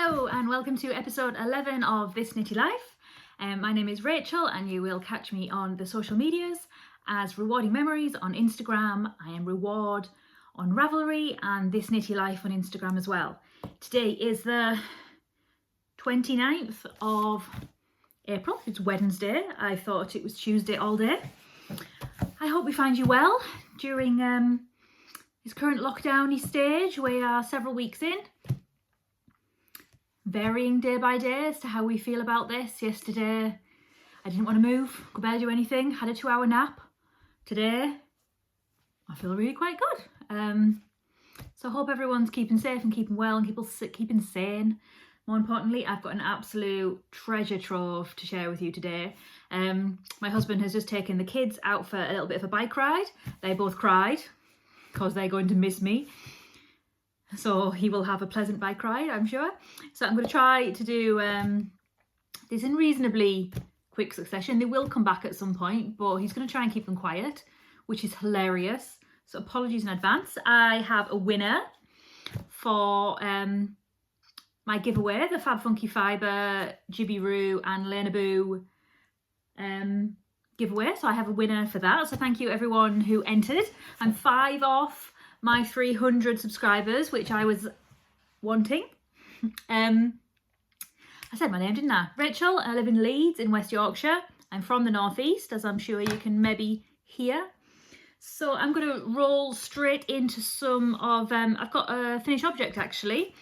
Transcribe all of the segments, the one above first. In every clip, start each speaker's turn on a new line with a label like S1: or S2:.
S1: Hello and welcome to episode 11 of This Knitty Life. My name is Rachel and you will catch me on the social medias as Rewarding Memories on Instagram. I am Reward on Ravelry and This Knitty Life on Instagram as well. Today is the 29th of April. It's Wednesday. I thought it was Tuesday all day. I hope we find you well during this current lockdowny stage. We are several weeks in. Varying day by day as to how we feel about this. Yesterday I didn't want to move, go bed, do anything, had a 2-hour nap. Today I feel really quite good. So I hope everyone's keeping safe and keeping well and keeping sane. More importantly, I've got an absolute treasure trove to share with you today. My husband has just taken the kids out for a little bit of a bike ride. They both cried because they're going to miss me. So he will have a pleasant bike ride, I'm sure. So I'm going to try to do this in reasonably quick succession. They will come back at some point, but he's going to try and keep them quiet, which is hilarious. So apologies in advance. I have a winner for my giveaway, the Fab Funky Fibre, Jibby Roo and Lena Boo giveaway. So I have a winner for that. So thank you everyone who entered. I'm 5 off my 300 subscribers, which I was wanting. I said my name, didn't I? Rachel. I live in Leeds in West Yorkshire. I'm from the northeast, as I'm sure you can maybe hear. So I'm going to roll straight into some of, I've got a finished object actually.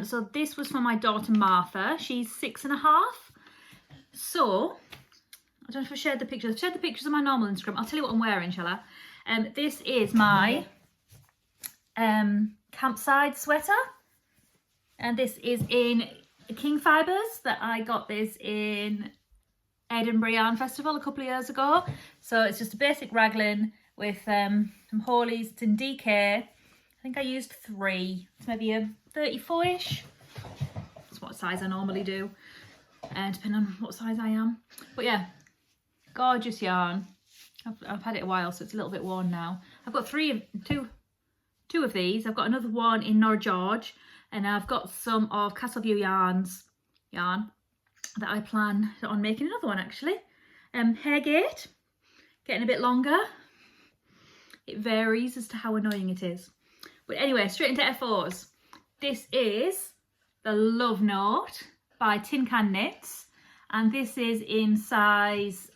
S1: So this was for my daughter Martha. She's 6.5. So I don't know if I shared the pictures. I've shared the pictures on my normal Instagram. I'll tell you what I'm wearing, shall I? This is my campsite sweater, and this is in King Fibres. That I got this in Edinburgh Yarn Festival a couple of years ago. So it's just a basic raglan with some Hawleys. It's in DK. I think I used 3. It's maybe a 34-ish. That's what size I normally do, depending on what size I am. But yeah, gorgeous yarn. I've had it a while, so it's a little bit worn now. I've got two of these. I've got another one in Nor George, and I've got some of Castleview yarn that I plan on making another one actually. Hairgate, getting a bit longer. It varies as to how annoying it is. But anyway, straight into F4s. This is the Love Note by Tin Can Knits, and this is in size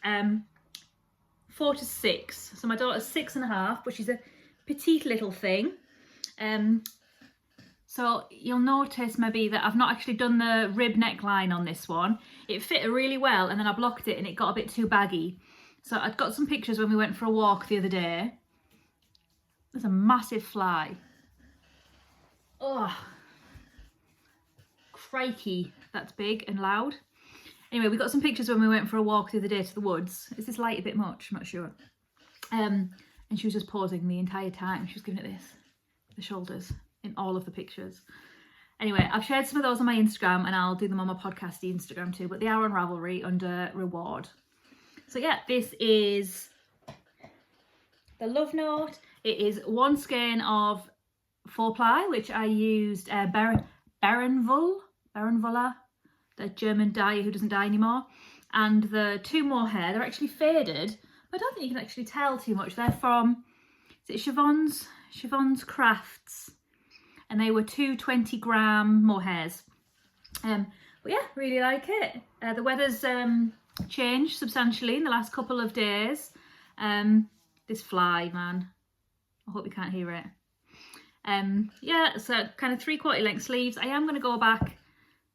S1: 4 to 6. So my daughter's 6.5, but she's a petite little thing. So you'll notice maybe that I've not actually done the rib neckline on this one. It fit really well, and then I blocked it and it got a bit too baggy. So I'd got some pictures when we went for a walk the other day. There's a massive fly. Oh, crikey, that's big and loud. Anyway, we got some pictures when we went for a walk the other day to the woods. Is this light a bit much? I'm not sure. And she was just pausing the entire time. She was giving it this, the shoulders, in all of the pictures. Anyway, I've shared some of those on my Instagram, and I'll do them on my podcasty Instagram too, but they are on Ravelry under Reward. So yeah, this is the Love Note. It is 1 skein of 4-ply, which I used Baronvuller, the German dye who doesn't dye anymore, and the 2 mohair. They're actually faded. I don't think you can actually tell too much. They're from, is it Siobhan's Crafts, and they were 2 20-gram mohairs. But yeah, really like it. The weather's changed substantially in the last couple of days. This fly, man, I hope you can't hear it. Yeah, so kind of 3/4 length sleeves. I am going to go back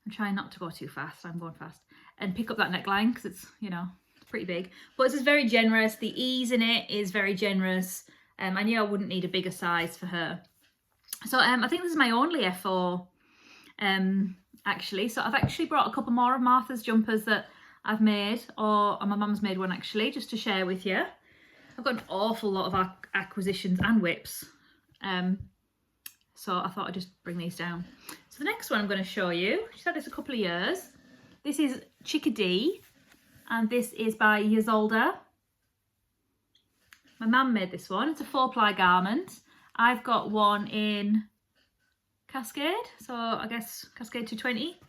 S1: and try not to go too fast. I'm going fast, and pick up that neckline because it's, you know, pretty big, but it's just very generous. The ease in it is very generous. I knew I wouldn't need a bigger size for her. So I think this is my only F4 actually. So I've actually brought a couple more of Martha's jumpers that I've made, or my mum's made one actually, just to share with you. I've got an awful lot of acquisitions and whips. So I thought I'd just bring these down. So the next one I'm going to show you, she's had this a couple of years. This is Chickadee, and this is by Ysolda. My mum made this one. It's a 4-ply garment. I've got one in Cascade, so I guess Cascade 220.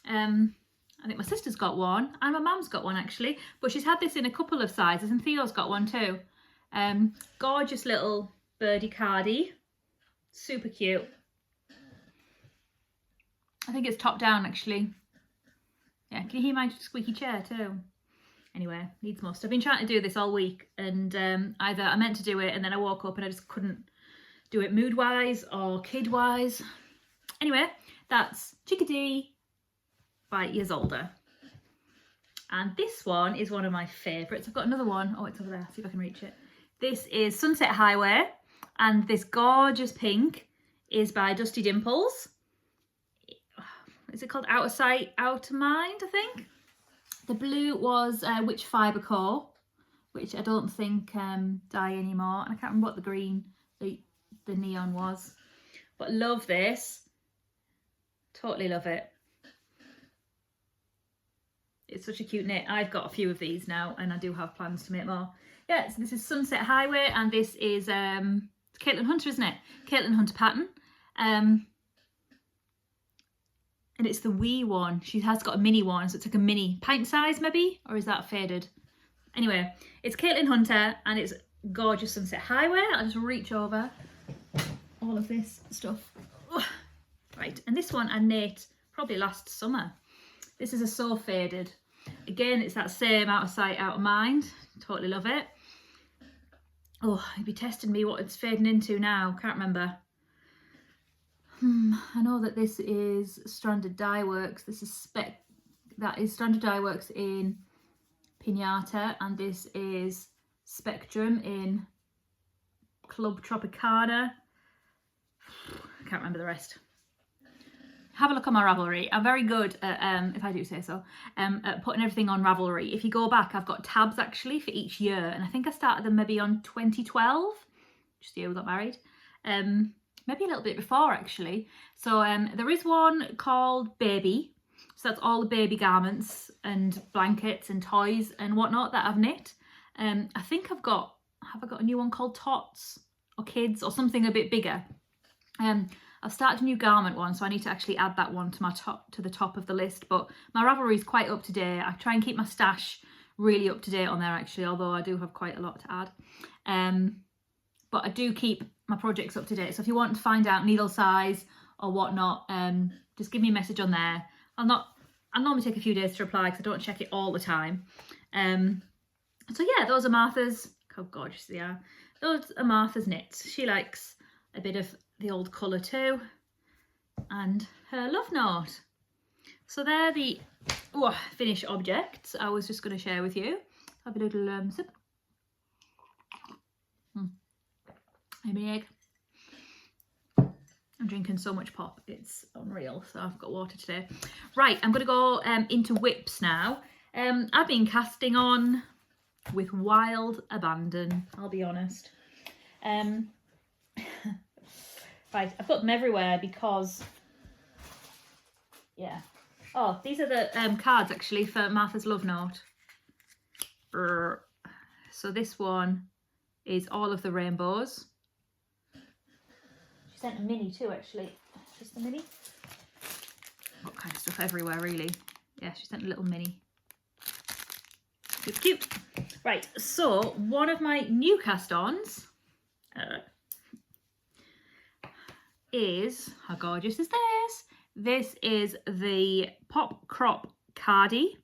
S1: I think my sister's got one and my mum's got one actually, but she's had this in a couple of sizes and Theo's got one too. Gorgeous little birdie cardie, super cute. I think it's top down actually. Yeah, can you hear my squeaky chair too? Anyway, needs must. I've been trying to do this all week and either I meant to do it and then I woke up and I just couldn't do it mood wise or kid wise. Anyway, that's Chickadee by Years Older. And this one is one of my favourites. I've got another one. Oh, it's over there. See if I can reach it. This is Sunset Highway, and this gorgeous pink is by Dusty Dimples. Is it called Out of Sight, Out of Mind, I think? The blue was Witch Fibre Co, which I don't think dye anymore. And I can't remember what the green, the neon was. But love this. Totally love it. It's such a cute knit. I've got a few of these now and I do have plans to make more. Yeah, so this is Sunset Highway and this is it's Caitlin Hunter, isn't it? Caitlin Hunter pattern. And it's the wee one. She has got a mini one, so it's like a mini pint size maybe, or is that faded? Anyway, it's Caitlin Hunter and it's gorgeous Sunset Highway. I'll just reach over all of this stuff. Right, and this one I knit probably last summer. This is a So Faded. Again, it's that same Out of Sight, Out of Mind. Totally love it. Oh, you'd be testing me what it's fading into now. Can't remember. I know that this is Stranded Dye Works. This is that is Stranded Dye Works in Pinata, and this is Spectrum in Club Tropicana. I can't remember the rest. Have a look on my Ravelry. I'm very good at, if I do say so, at putting everything on Ravelry. If you go back, I've got tabs actually for each year, and I think I started them maybe on 2012, just the year we got married. Maybe a little bit before actually. So there is one called Baby. So that's all the baby garments and blankets and toys and whatnot that I've knit. I think have I got a new one called Tots or Kids or something a bit bigger. I've started a new garment one, so I need to actually add that one to the top of the list. But my Ravelry is quite up to date. I try and keep my stash really up to date on there actually, although I do have quite a lot to add. But I do keep my projects up to date. So if you want to find out needle size or whatnot, just give me a message on there. I'll normally take a few days to reply because I don't check it all the time. So yeah, those are Martha's. How gorgeous they are. Those are Martha's knits. She likes a bit of the old colour too, and her love note. So they're the finished objects I was just going to share with you. Have a little sip. Maybe egg. I'm drinking so much pop, it's unreal. So I've got water today. Right, I'm going to go into whips now. I've been casting on with wild abandon, I'll be honest. Right, I've got them everywhere because, yeah. Oh, these are the cards actually for Martha's Love Note. So this one is all of the rainbows. She sent a mini too actually. Just the mini. Got kind of stuff everywhere really. Yeah, she sent a little mini. Cute, cute. Right, so one of my new cast-ons is, how gorgeous is this? This is the Pop Crop Cardie,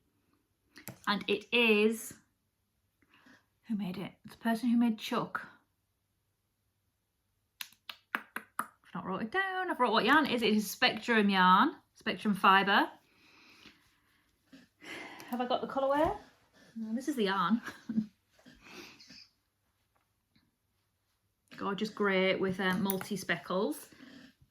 S1: and it is, who made it? It's the person who made Chuck. I've not wrote it down. I've wrote what yarn it is. It is Spectrum yarn, Spectrum fibre. Have I got the colourway? No, this is the yarn. Gorgeous grey with multi-speckles.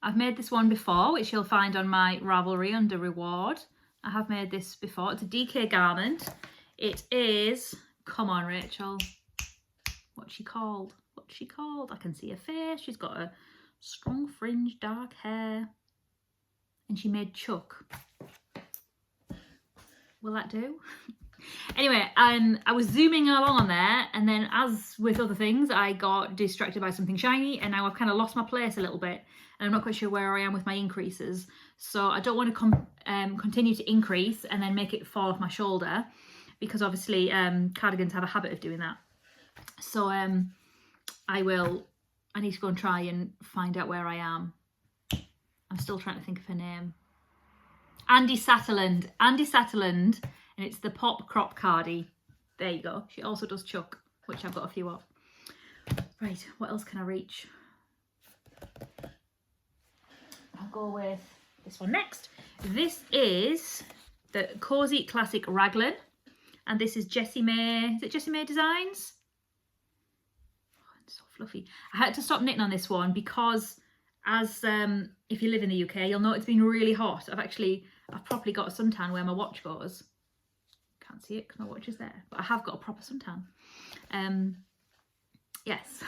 S1: I've made this one before, which you'll find on my Ravelry under reward. I have made this before. It's a DK garment. It is, come on Rachel, what's she called? What's she called? I can see her face. She's got a strong fringe, dark hair. And she made Chuck. Will that do? Anyway, I was zooming along on there, and then as with other things, I got distracted by something shiny, and now I've kind of lost my place a little bit, and I'm not quite sure where I am with my increases. So I don't want to continue to increase and then make it fall off my shoulder, because obviously cardigans have a habit of doing that. So I need to go and try and find out where I am. I'm still trying to think of her name. Andy Satterland, and it's the Pop Crop Cardi. There you go. She also does Chuck, which I've got a few of. Right, what else can I reach? I'll go with this one next. This is the Cozy Classic Raglan, and this is Jessie May. Is it Jessie May Designs? Oh, it's so fluffy. I had to stop knitting on this one because, as if you live in the UK, you'll know it's been really hot. I've properly got a suntan where my watch goes. Can't see it because my watch is there, but I have got a proper suntan. Yes.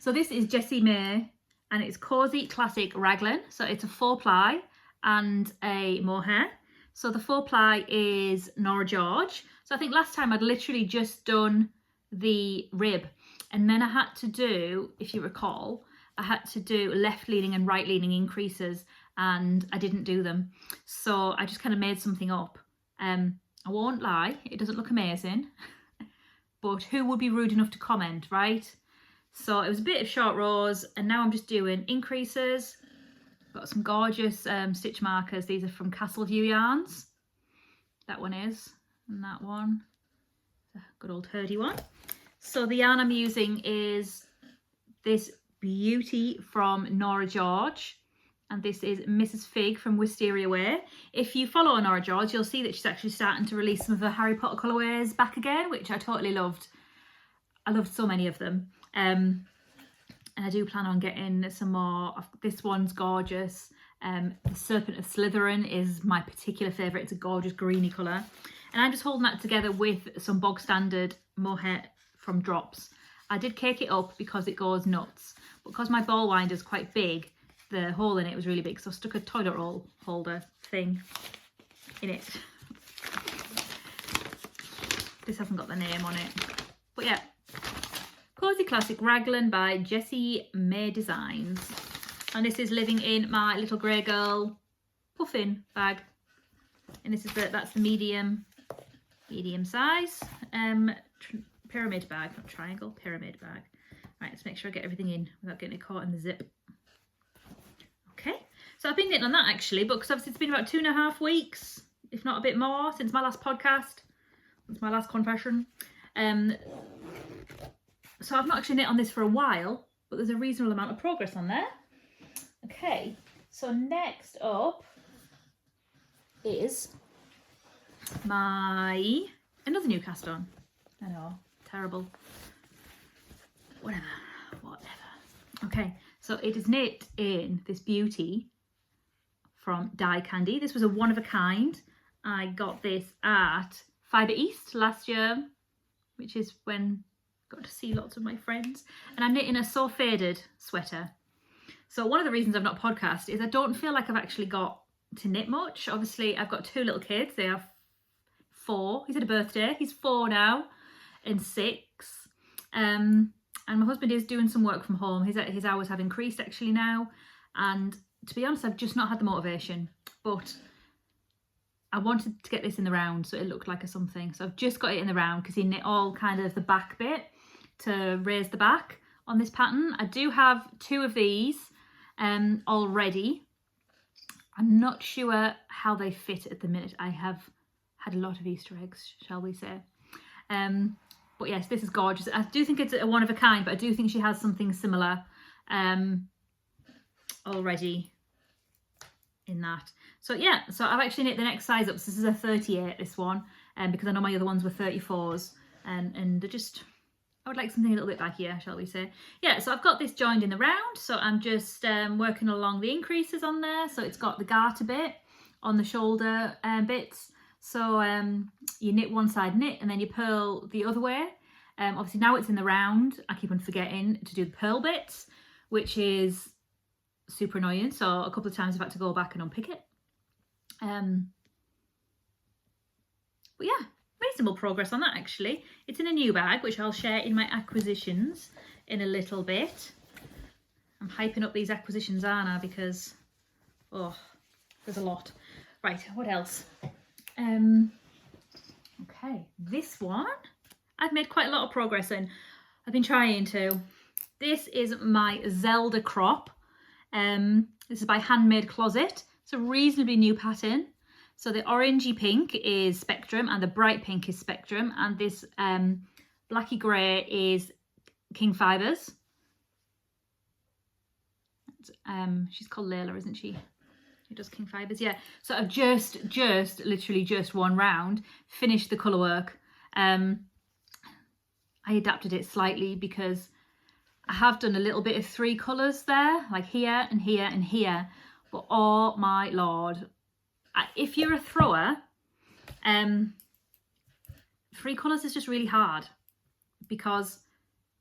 S1: So this is Jessie May, and it's Cozy Classic Raglan. So it's a 4-ply and a mohair. So the 4-ply is Nora George. So I think last time I'd literally just done the rib, and then I had to do, if you recall, I had to do left leaning and right leaning increases, and I didn't do them. So I just kind of made something up. I won't lie, it doesn't look amazing, but who would be rude enough to comment, right? So it was a bit of short rows, and now I'm just doing increases. Got some gorgeous stitch markers. These are from Castleview Yarns. That one is, and that one, a good old herdy one. So the yarn I'm using is this beauty from Nora George, and this is Mrs. Fig from Wisteria Way. If you follow Nora George, you'll see that she's actually starting to release some of her Harry Potter colourways back again, which I totally loved. I loved so many of them. And I do plan on getting some more. This one's gorgeous. The Serpent of Slytherin is my particular favourite. It's a gorgeous greeny colour. And I'm just holding that together with some bog standard mohair from Drops. I did cake it up because it goes nuts. But because my ball winder is quite big, the hole in it was really big. So I stuck a toilet roll holder thing in it. This hasn't got the name on it. But yeah. Cozy Classic Raglan by Jessie May Designs. And this is living in my little grey girl puffin bag. And this is that's the medium size pyramid bag, not triangle, pyramid bag. Right, let's make sure I get everything in without getting it caught in the zip. Okay, so I've been knitting on that actually, but because obviously it's been about 2.5 weeks, if not a bit more, since my last podcast, since my last confession. So I've not actually knit on this for a while, but there's a reasonable amount of progress on there. Okay, so next up is another new cast on. I know, terrible. Whatever. Okay, so it is knit in this beauty from Die Candy. This was a one of a kind. I got this at Fibre East last year, which is when got to see lots of my friends, and I'm knitting a So Faded sweater. So one of the reasons I've not podcasted is I don't feel like I've actually got to knit much. Obviously I've got 2 little kids. They are 4. He's had a birthday. He's 4 now and 6. And my husband is doing some work from home. His hours have increased actually now, and to be honest I've just not had the motivation, but I wanted to get this in the round so it looked like a something. So I've just got it in the round because he knit all kind of the back bit to raise the back on this pattern. I do have 2 of these already. I'm not sure how they fit at the minute. I have had a lot of Easter eggs, shall we say. But yes, this is gorgeous. I do think it's a one of a kind, but I do think she has something similar already in that. So yeah, so I've actually knit the next size up. So this is a 38, this one, because I know my other ones were 34s, and they're just, I would like something a little bit baggier, shall we say. Yeah, so I've got this joined in the round, so I'm just working along the increases on there. So it's got the garter bit on the shoulder bits. So you knit one side knit and then you purl the other way. Obviously now it's in the round, I keep on forgetting to do the purl bits, which is super annoying. So a couple of times I've had to go back and unpick it. But yeah, reasonable progress on that actually. It's in a new bag, which I'll share in my acquisitions in a little bit. I'm hyping up these acquisitions, aren't I? Because, oh, there's a lot. Right, what else? Okay, this one I've made quite a lot of progress in. I've been trying to. This is my Zelda crop. This is by Handmade Closet. It's a reasonably new pattern. So the orangey pink is Spectrum and the bright pink is Spectrum, and this blacky grey is King Fibers. She's called Layla, isn't she? Who does King Fibers? Yeah. So I've just literally just one round finished the colour work. I adapted it slightly because I have done a little bit of 3 colours there, like here and here and here. But oh my lord, if you're a thrower, 3 colours is just really hard, because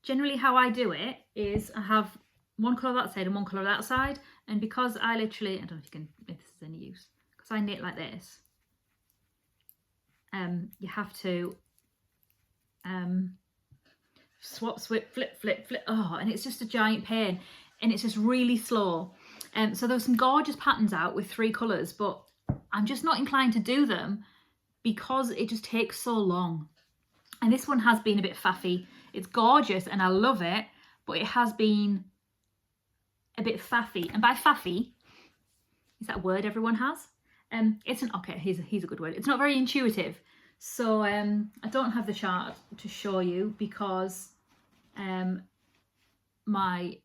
S1: generally how I do it is I have one colour that side and one colour that side, and because I literally, I don't know if this is any use, because I knit like this, you have to swap, flip, flip, oh, and it's just a giant pain, and it's just really slow. So there's some gorgeous patterns out with 3 colours, but I'm just not inclined to do them because it just takes so long. And this one has been a bit faffy. It's gorgeous and I love it, but it has been a bit faffy. And by faffy, is that a word everyone has? It's an, okay, here's a good word. It's not very intuitive. So I don't have the chart to show you because my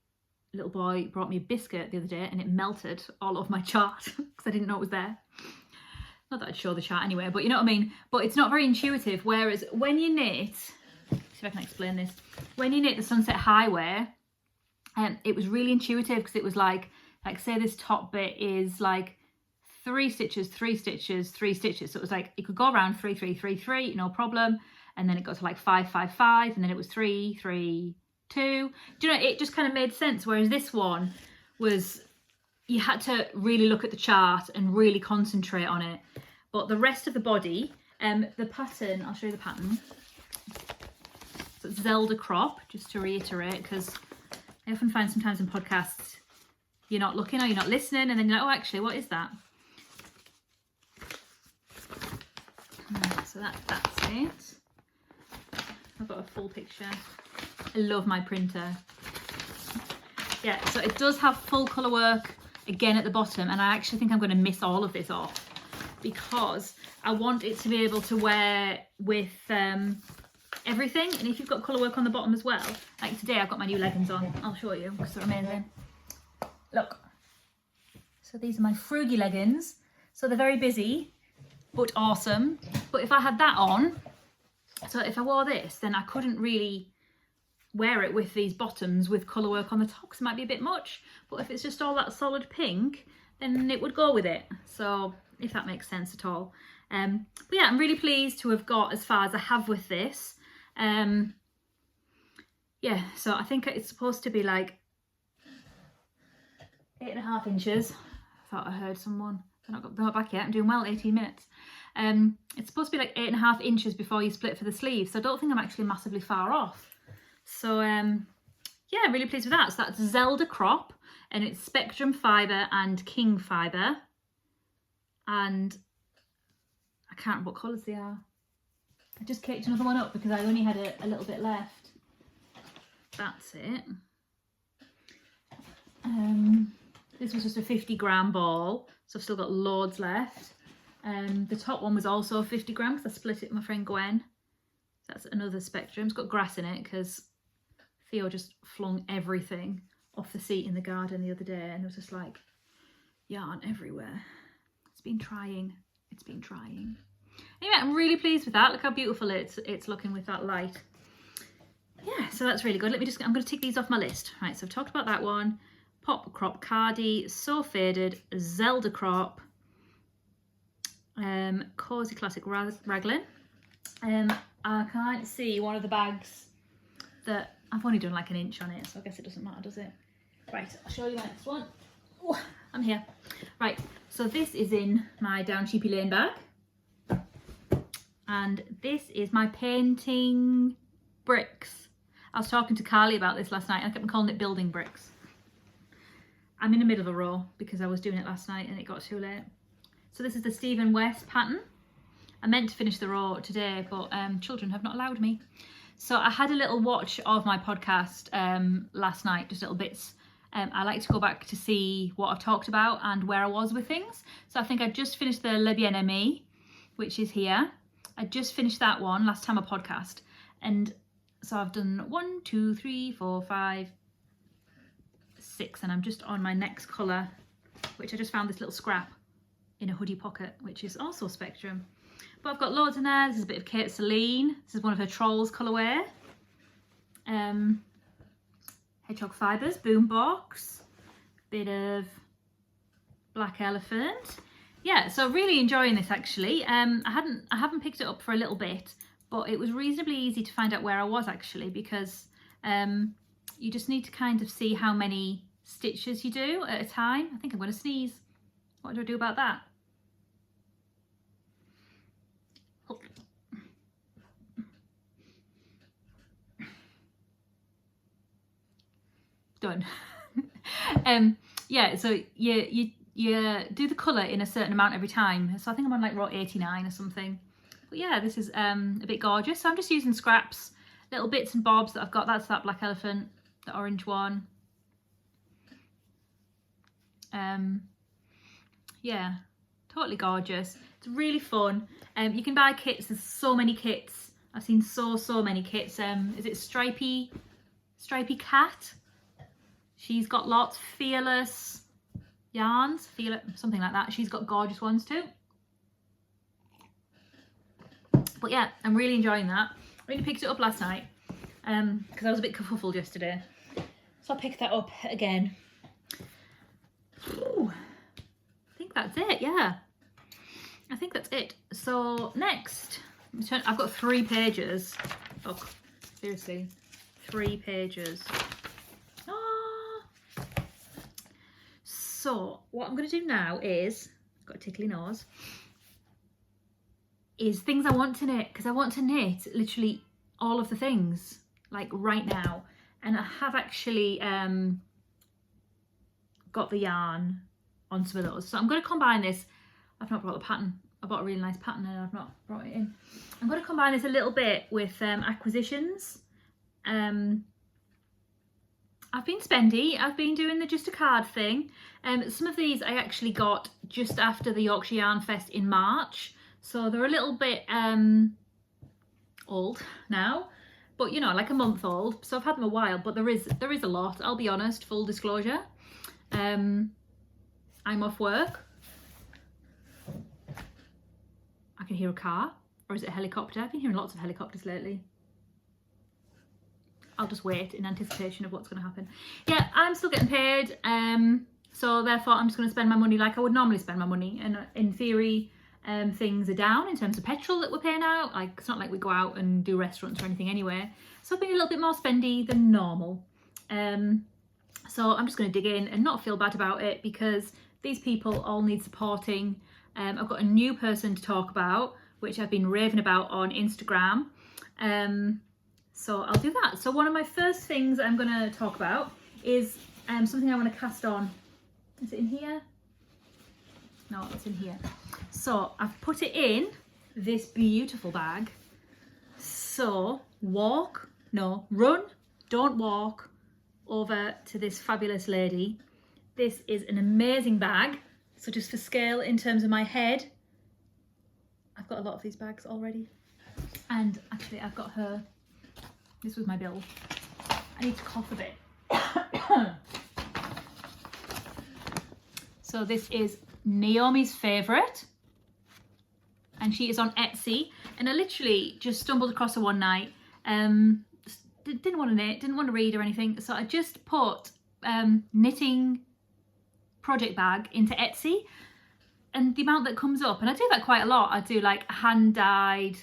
S1: little boy brought me a biscuit the other day and it melted all over my chart because I didn't know it was there. Not that I'd show the chart anyway, but you know what I mean? But it's not very intuitive, whereas when you knit, see if I can explain this. When you knit the Sunset Highway, it was really intuitive because it was like say this top bit is like 3 stitches, 3 stitches, 3 stitches. So it was like, it could go around 3, 3, 3, 3, no problem. And then it got to like 5, 5, 5, and then it was 3, 3, 2. Do you know, it just kind of made sense. Whereas this one was, you had to really look at the chart and really concentrate on it. But the rest of the body, the pattern, I'll show you the pattern. So it's Zelda crop, just to reiterate, because I often find sometimes in podcasts, you're not looking or you're not listening, and then you're like, oh, actually, what is that? So that's it. I've got a full picture. I love my printer. Yeah, so it does have full colour work again at the bottom, and I actually think I'm going to miss all of this off because I want it to be able to wear with everything. And if you've got colour work on the bottom as well, like today I've got my new leggings on. I'll show you because they're amazing. Look. So these are my Frugy leggings. So they're very busy, but awesome. But if I had that on, so if I wore this, then I couldn't really wear it with these bottoms with colour work on the top because it might be a bit much. But if it's just all that solid pink, then it would go with it. So if that makes sense at all. But yeah, I'm really pleased to have got as far as I have with this. Yeah, so I think it's supposed to be like 8.5 inches. I thought I heard someone. They're not back yet. I'm doing well, 18 minutes. It's supposed to be like 8.5 inches before you split for the sleeve. So I don't think I'm actually massively far off. So yeah, I'm really pleased with that. So that's Zelda crop, and it's Spectrum fibre and King fibre. And I can't remember what colours they are. I just caked another one up because I only had a little bit left. That's it. This was just a 50-gram ball, so I've still got loads left. The top one was also 50 grams. I split it with my friend Gwen. That's another Spectrum. It's got grass in it because Theo just flung everything off the seat in the garden the other day, and it was just like yarn everywhere. It's been trying. It's been trying. Anyway, I'm really pleased with that. Look how beautiful it's looking with that light. Yeah, so that's really good. I'm going to tick these off my list. Right, so I've talked about that one. Pop crop cardi, So Faded, Zelda crop, cozy classic raglan. I can't see one of the bags that I've only done like an inch on it, so I guess it doesn't matter, does it? Right, I'll show you the next one. Ooh, I'm here. Right, so this is in my Down Sheepy Lane bag, and this is my painting bricks. I was talking to Carly about this last night. I kept calling it building bricks. I'm in the middle of a row because I was doing it last night and it got too late. So this is the Stephen West pattern. I meant to finish the row today, but children have not allowed me. So I had a little watch of my podcast last night, just little bits. I like to go back to see what I've talked about and where I was with things. So I think I just finished the Le Bien-Aimé, which is here. I just finished that one last time I podcast. And so I've done 1, 2, 3, 4, 5, 6, and I'm just on my next colour, which I just found this little scrap in a hoodie pocket, which is also Spectrum. But I've got loads in there. This is a bit of Kate Celine. This is one of her Trolls colourway. Hedgehog Fibres, Boombox, bit of Black Elephant. Yeah, so really enjoying this actually. I haven't picked it up for a little bit, but it was reasonably easy to find out where I was actually, because you just need to kind of see how many stitches you do at a time. I think I'm going to sneeze. What do I do about that? Oh. Done. Yeah, so you do the colour in a certain amount every time. So I think I'm on like row 89 or something. But yeah, this is a bit gorgeous. So I'm just using scraps, little bits and bobs that I've got. That's that Black Elephant, the orange one. Yeah, totally gorgeous. It's really fun. You can buy kits. There's so many kits. I've seen so many kits. Is it Stripey Cat? She's got lots. Fearless yarns, something like that. She's got gorgeous ones too. But yeah, I'm really enjoying that. I only picked it up last night because I was a bit kerfuffled yesterday. So I picked that up again. Ooh, I think that's it, yeah. I think that's it. So next, I've got 3 pages. Look, seriously, 3 pages. So what I'm going to do now is, I've got a tickly nose, is things I want to knit, because I want to knit literally all of the things, like right now. And I have actually got the yarn on some of those. So I'm going to combine this. I've not brought the pattern. I bought a really nice pattern and I've not brought it in. I'm going to combine this a little bit with acquisitions. I've been spendy. I've been doing the just a card thing. Some of these I actually got just after the Yorkshire Yarn Fest in March. So they're a little bit old now, but you know, like a month old. So I've had them a while, but there is a lot, I'll be honest, full disclosure. I'm off work. I can hear a car, or is it a helicopter? I've been hearing lots of helicopters lately. I'll just wait in anticipation of what's going to happen. Yeah, I'm still getting paid, so therefore I'm just going to spend my money like I would normally spend my money. And in theory, things are down in terms of petrol that we're paying out. Like, it's not like we go out and do restaurants or anything anyway. So I've been a little bit more spendy than normal. So I'm just going to dig in and not feel bad about it, because these people all need supporting. I've got a new person to talk about, which I've been raving about on Instagram. So I'll do that. So one of my first things I'm going to talk about is something I want to cast on. Is it in here? No, it's in here. So I've put it in this beautiful bag. So run, don't walk over to this fabulous lady. This is an amazing bag. So just for scale in terms of my head, I've got a lot of these bags already. And actually I've got her. This was my bill. I need to cough a bit. So this is Naomi's favourite. And she is on Etsy. And I literally just stumbled across her one night. Didn't want to knit, didn't want to read or anything. So I just put knitting project bag into Etsy. And the amount that comes up, and I do that quite a lot. I do like hand-dyed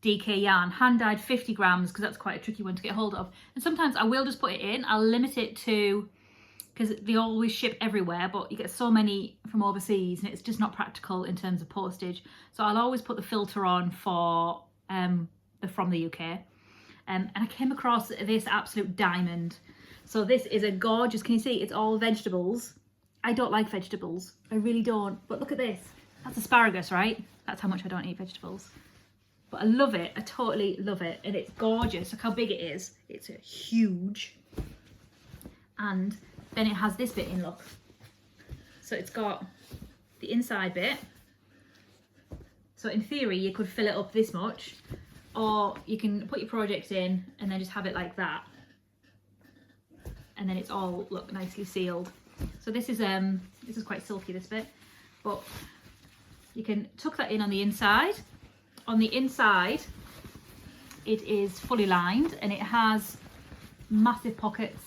S1: DK yarn, hand-dyed 50 grams, because that's quite a tricky one to get hold of. And sometimes I will just put it in. I'll limit it to, because they always ship everywhere, but you get so many from overseas and it's just not practical in terms of postage. So I'll always put the filter on for the from the UK. And I came across this absolute diamond. So this is a gorgeous, can you see, it's all vegetables. I don't like vegetables, I really don't. But look at this, That's asparagus, right? That's how much I don't eat vegetables. But I love it. I totally love it. And it's gorgeous. Look how big it is. It's huge. And then it has this bit in, look. So it's got the inside bit. So in theory, you could fill it up this much, or you can put your projects in and then just have it like that. And then it's all, look, nicely sealed. So this is quite silky, this bit, but you can tuck that in on the inside. On the inside, it is fully lined and it has massive pockets.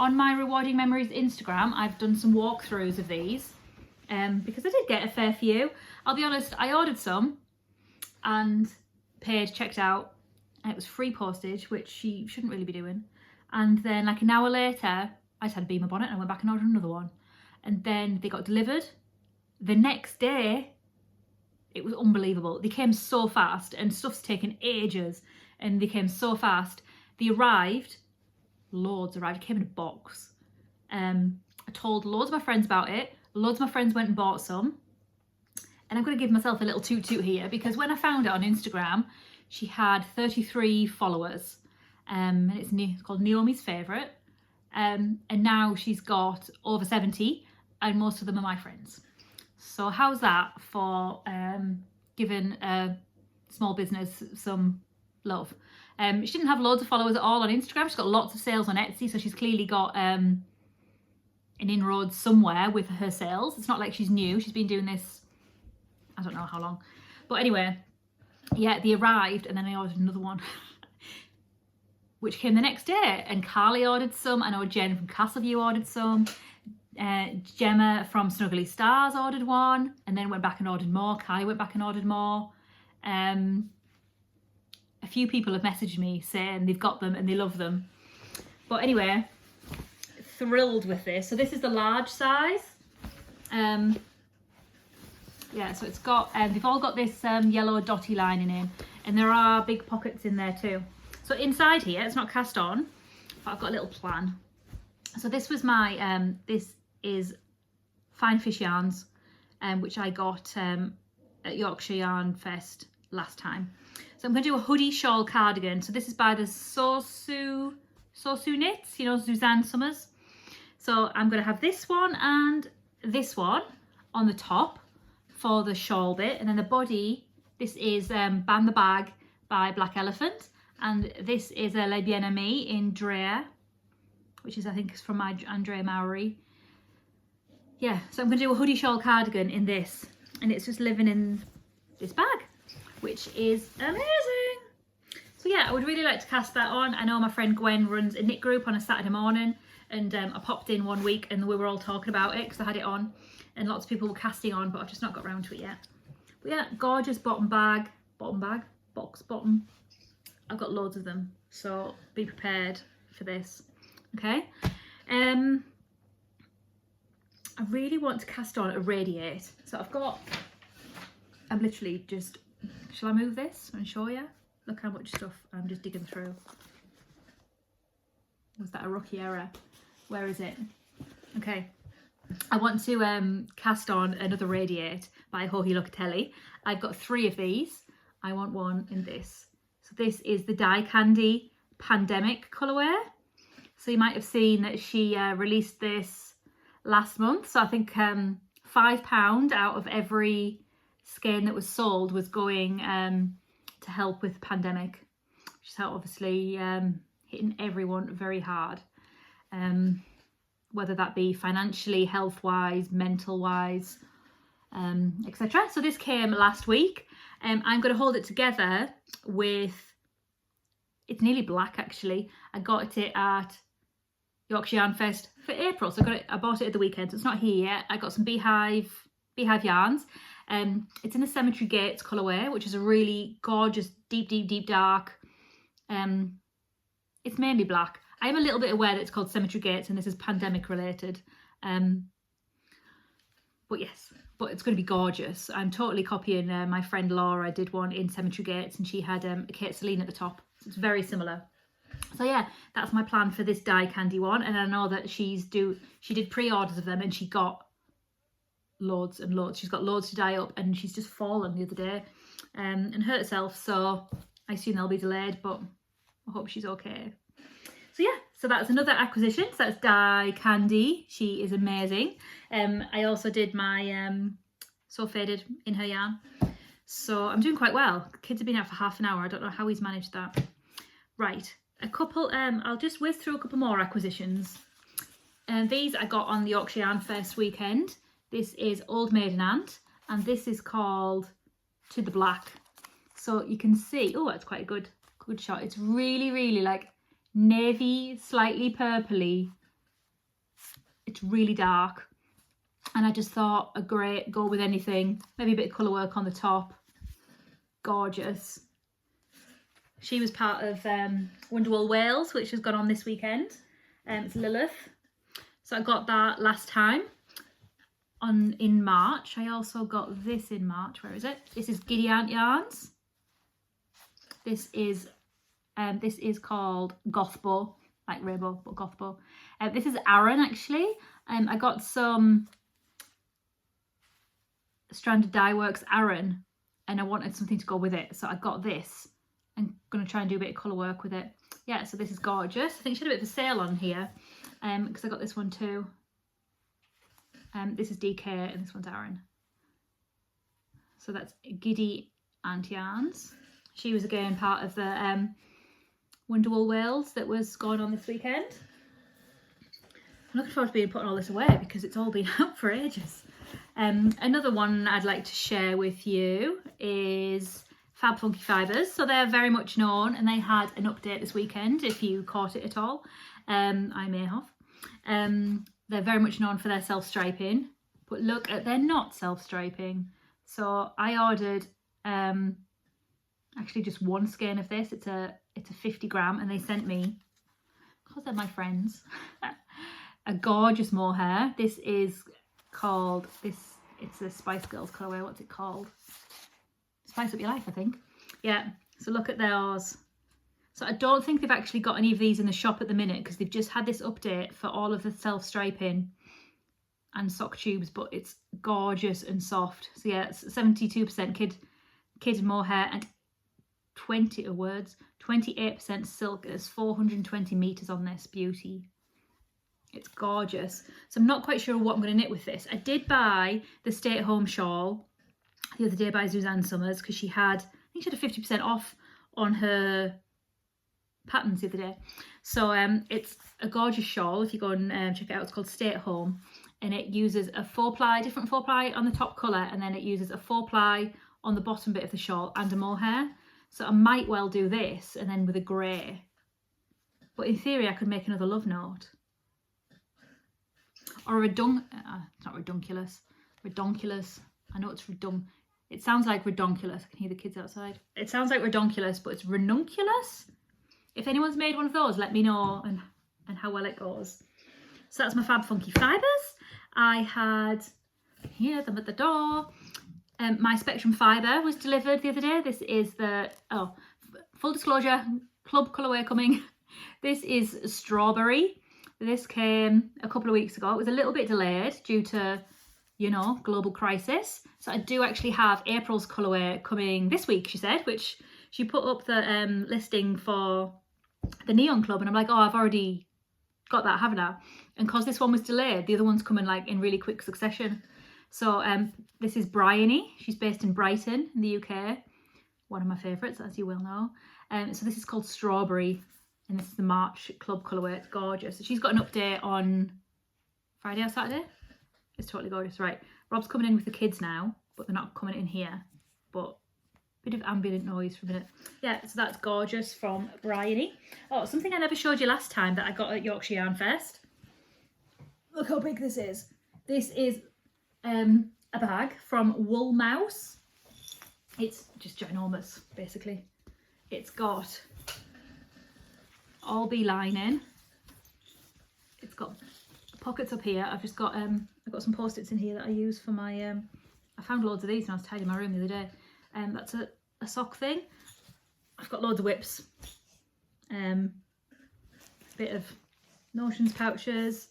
S1: On my Rewarding Memories Instagram, I've done some walkthroughs of these because I did get a fair few. I'll be honest, I ordered some and paid, checked out, and it was free postage, which she shouldn't really be doing. And then like an hour later, I just had a beamer bonnet and I went back and ordered another one. And then they got delivered. The next day, it was unbelievable. They came so fast and stuff's taken ages and they came so fast. They arrived, loads arrived, it came in a box. I told loads of my friends about it. Loads of my friends went and bought some. And I'm going to give myself a little toot here because when I found it on Instagram, she had 33 followers. And it's called Naomi's Favourite. And now she's got over 70 and most of them are my friends. So how's that for giving a small business some love? She didn't have loads of followers at all on Instagram. She's got lots of sales on Etsy, so she's clearly got an inroad somewhere with her sales. It's not like she's new. She's been doing this, I don't know how long. But anyway, yeah, they arrived and then I ordered another one, which came the next day. And Carly ordered some. I know Jen from Castleview ordered some. Gemma from Snuggly Stars ordered one and then went back and ordered more. Carly went back and ordered more. A few people have messaged me saying they've got them and they love them. But anyway, thrilled with this. So this is the large size. Yeah, so it's got, they've all got this yellow dotty lining in and there are big pockets in there too. So inside here, it's not cast on, but I've got a little plan. So this was my, this is Fine Fish Yarns, which I got at Yorkshire Yarn Fest last time. So I'm going to do a hoodie shawl cardigan. So this is by the Sosu Knits, you know, Suzanne Summers. So I'm going to have this one and this one on the top for the shawl bit. And then the body, this is Ban the Bag by Black Elephant. And this is a Le Bien-Aimé in Drea, which is, I think, is from my Andrea Mowry. Yeah, so I'm going to do a hoodie shawl cardigan in this. And it's just living in this bag, which is amazing. So yeah, I would really like to cast that on. I know my friend Gwen runs a knit group on a Saturday morning. And I popped in one week and we were all talking about it because I had it on. And lots of people were casting on, but I've just not got around to it yet. But yeah, gorgeous box bottom. I've got loads of them, so be prepared for this. Okay, I really want to cast on a radiate. So I'm literally just, shall I move this and show you? Look how much stuff I'm just digging through. Was that a rookie error? Where is it? Okay, I want to cast on another radiate by Joji Locatelli. I've got 3 of these. I want one in this. So this is the Die Candy Pandemic colourware. So you might have seen that she released this last month. So I think £5 out of every skein that was sold was going to help with the pandemic, which is how obviously hitting everyone very hard. Whether that be financially, health-wise, mental-wise, etc. So this came last week. I'm going to hold it together with, it's nearly black actually. I got it at Yorkshire Yarn Fest for April. So I bought it at the weekend, so it's not here yet. I got some beehive yarns. It's in the Cemetery Gates colourway, which is a really gorgeous, deep dark. It's mainly black. I am a little bit aware that it's called Cemetery Gates and this is pandemic related. But yes, but it's going to be gorgeous. I'm totally copying my friend Laura did one in Cemetery Gates and she had a Kate Celine at the top. So it's very similar. So yeah, that's my plan for this Die Candy one. And I know that she did pre-orders of them and she got loads and loads. She's got loads to dye up, and she's just fallen the other day and hurt herself, so I assume they'll be delayed, but I hope she's okay. So yeah, so that's another acquisition. So that's Dye Candy. She is amazing. I also did my So Faded in her yarn. So I'm doing quite well. The kids have been out for half an hour. I don't know how he's managed that. Right, a couple, I'll just whiz through a couple more acquisitions. These I got on the Yorkshire Yarn Fest weekend. This is Old Maiden Aunt, and this is called To the Black. So you can see, oh, that's quite a good shot. It's really, really like navy, slightly purpley. It's really dark. And I just thought a great go with anything. Maybe a bit of colour work on the top. Gorgeous. She was part of Wonderwall Wales, which has gone on this weekend. It's Lilith. So I got that last time in March. I also got this in March. Where is it? This is Giddy Aunt Yarns. This is called Gothbow, like rainbow, but Gothbow. This is Aran, actually. I got some Stranded Dye Works Aran, and I wanted something to go with it, so I got this. I'm going to try and do a bit of colour work with it. Yeah, so this is gorgeous. I think she had a bit of a sale on here, because I got this one too. This is DK and this one's Aran. So that's Giddy Aunt Yarns. She was again part of the Wonderwall Wales that was going on this weekend. I'm looking forward to being putting all this away because it's all been out for ages. Another one I'd like to share with you is Fab Funky Fibres. So they're very much known, and they had an update this weekend, if you caught it at all. I may have. They're very much known for their self-striping, but look at their not self-striping. So I ordered actually just one skein of this. It's a 50 gram, and they sent me, because they're my friends, a gorgeous mohair. This is called, it's a Spice Girls colourway. What's it called? Spice Up Your Life, I think. Yeah, so look at theirs. So I don't think they've actually got any of these in the shop at the minute because they've just had this update for all of the self-striping and sock tubes, but it's gorgeous and soft. So yeah, it's 72% kid mohair and 28% silk. There's 420 meters on this beauty. It's gorgeous. So I'm not quite sure what I'm going to knit with this. I did buy the Stay at Home shawl the other day by Suzanne Summers because I think she had a 50% off on her patterns the other day. So it's a gorgeous shawl. If you go and check it out, it's called Stay at Home, and it uses a different 4-ply on the top colour, and then it uses a 4-ply on the bottom bit of the shawl and a mohair. So I might well do this and then with a grey, but in theory I could make another love note or it's not redunculous. I know it's it sounds like redonkulous. I can hear the kids outside. It sounds like redonkulous, but it's ranunculus. If anyone's made one of those, let me know and how well it goes. So that's my Fab Funky Fibres. I had, hear them at the door. My Spectrum Fibre was delivered the other day. This is the, full disclosure, club colourway coming. This is Strawberry. This came a couple of weeks ago. It was a little bit delayed due to, global crisis. So I do actually have April's colourway coming this week, she said, which she put up the listing for the Neon Club, and I'm like, oh, I've already got that, haven't I? And because this one was delayed, the other one's coming like in really quick succession. So this is Bryony. She's based in Brighton in the UK. One of my favourites, as you will know. So this is called Strawberry, and this is the March Club colourway. It's gorgeous. So she's got an update on Friday or Saturday. It's totally gorgeous. Right, Rob's coming in with the kids now, but they're not coming in here. But bit of ambient noise for a minute. Yeah, so that's gorgeous from Bryony. Oh, something I never showed you last time that I got at Yorkshire Yarn Fest. Look how big this is. This is a bag from Wool Mouse. It's just ginormous, basically. It's got all bee lining. It's got pockets up here. I've just got I've got some post-its in here that I use for my I found loads of these when I was tidying my room the other day. That's a sock thing. I've got loads of whips. Bit of notions pouches.